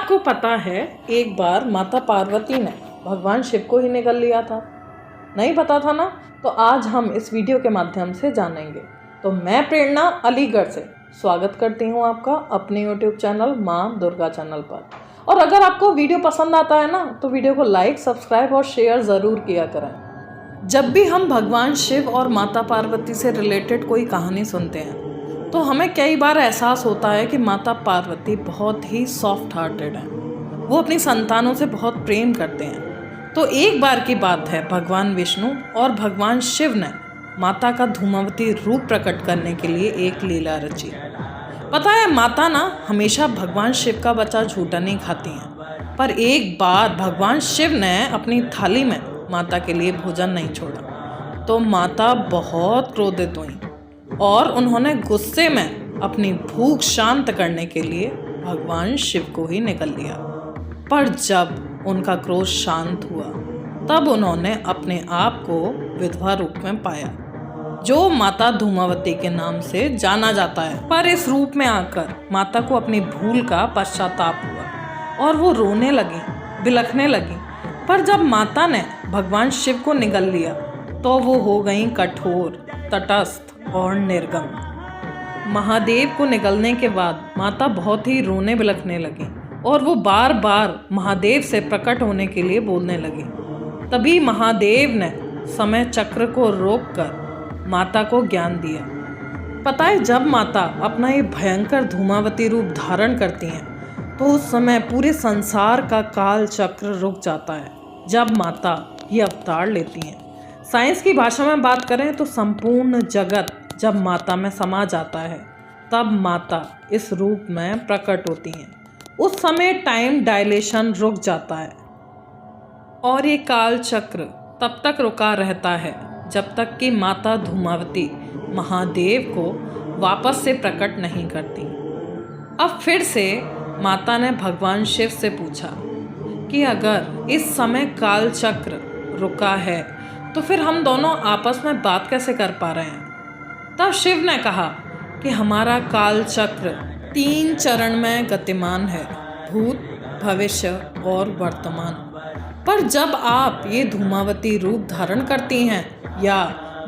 आपको पता है एक बार माता पार्वती ने भगवान शिव को ही निगल लिया था? नहीं पता था ना? तो आज हम इस वीडियो के माध्यम से जानेंगे। तो मैं प्रेरणा अलीगढ़ से स्वागत करती हूँ आपका अपने YouTube चैनल माँ दुर्गा चैनल पर। और अगर आपको वीडियो पसंद आता है ना तो वीडियो को लाइक, सब्सक्राइब और शेयर ज़रूर किया करें। जब भी हम भगवान शिव और माता पार्वती से रिलेटेड कोई कहानी सुनते हैं तो हमें कई बार एहसास होता है कि माता पार्वती बहुत ही सॉफ्ट हार्टेड हैं। वो अपनी संतानों से बहुत प्रेम करते हैं। तो एक बार की बात है, भगवान विष्णु और भगवान शिव ने माता का धूमावती रूप प्रकट करने के लिए एक लीला रची। पता है, माता ना हमेशा भगवान शिव का बचा झूठा नहीं खाती हैं, पर एक बार भगवान शिव ने अपनी थाली में माता के लिए भोजन नहीं छोड़ा तो माता बहुत क्रोधित हुई और उन्होंने गुस्से में अपनी भूख शांत करने के लिए भगवान शिव को ही निगल लिया। पर जब उनका क्रोध शांत हुआ तब उन्होंने अपने आप को विधवा रूप में पाया, जो माता धूमावती के नाम से जाना जाता है। पर इस रूप में आकर माता को अपनी भूल का पश्चाताप हुआ और वो रोने लगी, बिलखने लगी। पर जब माता ने भगवान शिव को निगल लिया तो वो हो गई कठोर, तटस्थ और निर्गम। महादेव को निगलने के बाद माता बहुत ही रोने बिलखने लगी और वो बार बार महादेव से प्रकट होने के लिए बोलने लगी। तभी महादेव ने समय चक्र को रोककर माता को ज्ञान दिया। पता है, जब माता अपना ये भयंकर धूमावती रूप धारण करती हैं तो उस समय पूरे संसार का काल चक्र रुक जाता है जब माता ये अवतार लेती हैं। साइंस की भाषा में बात करें तो संपूर्ण जगत जब माता में समा जाता है तब माता इस रूप में प्रकट होती हैं। उस समय टाइम डायलेशन रुक जाता है और ये काल चक्र तब तक रुका रहता है जब तक कि माता धूमावती महादेव को वापस से प्रकट नहीं करती। अब फिर से माता ने भगवान शिव से पूछा कि अगर इस समय काल चक्र रुका है तो फिर हम दोनों आपस में बात कैसे कर पा रहे हैं? तब शिव ने कहा कि हमारा काल चक्र 3 चरण में गतिमान है, भूत, भविष्य और वर्तमान। पर जब आप ये धूमावती रूप धारण करती हैं या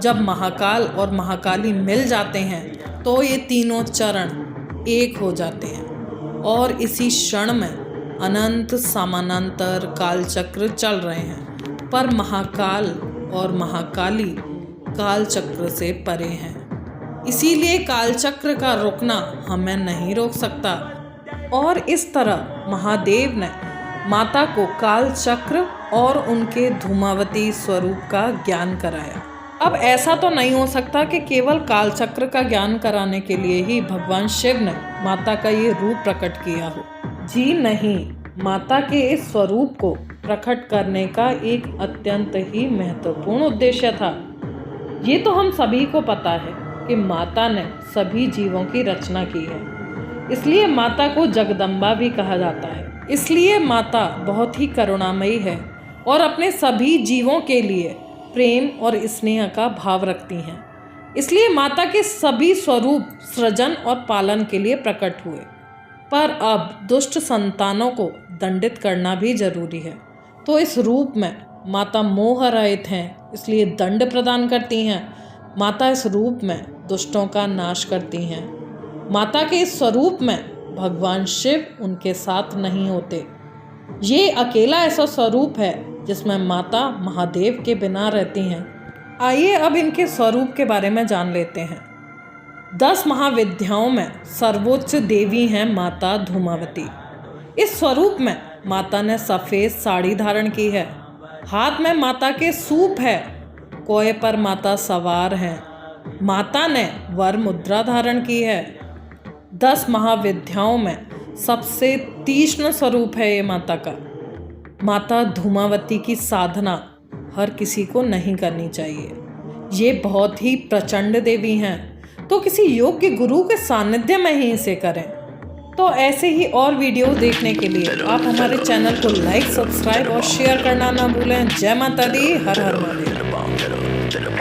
जब महाकाल और महाकाली मिल जाते हैं तो ये तीनों चरण एक हो जाते हैं और इसी क्षण में अनंत समानांतर काल चक्र चल रहे हैं। पर महाकाल और महाकाली काल चक्र से परे हैं, इसीलिए काल चक्र का रुकना हमें नहीं रोक सकता। और इस तरह महादेव ने माता को काल चक्र और उनके धूमावती स्वरूप का ज्ञान कराया। अब ऐसा तो नहीं हो सकता कि केवल काल चक्र का ज्ञान कराने के लिए ही भगवान शिव ने माता का ये रूप प्रकट किया हो। जी नहीं, माता के इस स्वरूप को प्रकट करने का एक अत्यंत ही महत्वपूर्ण उद्देश्य था। ये तो हम सभी को पता है कि माता ने सभी जीवों की रचना की है, इसलिए माता को जगदम्बा भी कहा जाता है। इसलिए माता बहुत ही करुणामयी है और अपने सभी जीवों के लिए प्रेम और स्नेह का भाव रखती हैं। इसलिए माता के सभी स्वरूप सृजन और पालन के लिए प्रकट हुए। पर अब दुष्ट संतानों को दंडित करना भी जरूरी है, तो इस रूप में माता मोह रहित हैं, इसलिए दंड प्रदान करती हैं। माता इस रूप में दुष्टों का नाश करती हैं। माता के इस स्वरूप में भगवान शिव उनके साथ नहीं होते। ये अकेला ऐसा स्वरूप है जिसमें माता महादेव के बिना रहती हैं। आइए अब इनके स्वरूप के बारे में जान लेते हैं। 10 महाविद्याओं में सर्वोच्च देवी हैं माता धूमावती। इस स्वरूप में माता ने सफ़ेद साड़ी धारण की है, हाथ में माता के सूप है, कोए पर माता सवार हैं, माता ने वर मुद्रा धारण की है। 10 महाविद्याओं में सबसे तीक्ष्ण स्वरूप है ये माता का। माता धूमावती की साधना हर किसी को नहीं करनी चाहिए। ये बहुत ही प्रचंड देवी हैं, तो किसी योग्य गुरु के सानिध्य में ही इसे करें। तो ऐसे ही और वीडियो देखने के लिए आप हमारे चैनल को लाइक, सब्सक्राइब और शेयर करना ना भूलें। जय माता दी, हर हर महादेव।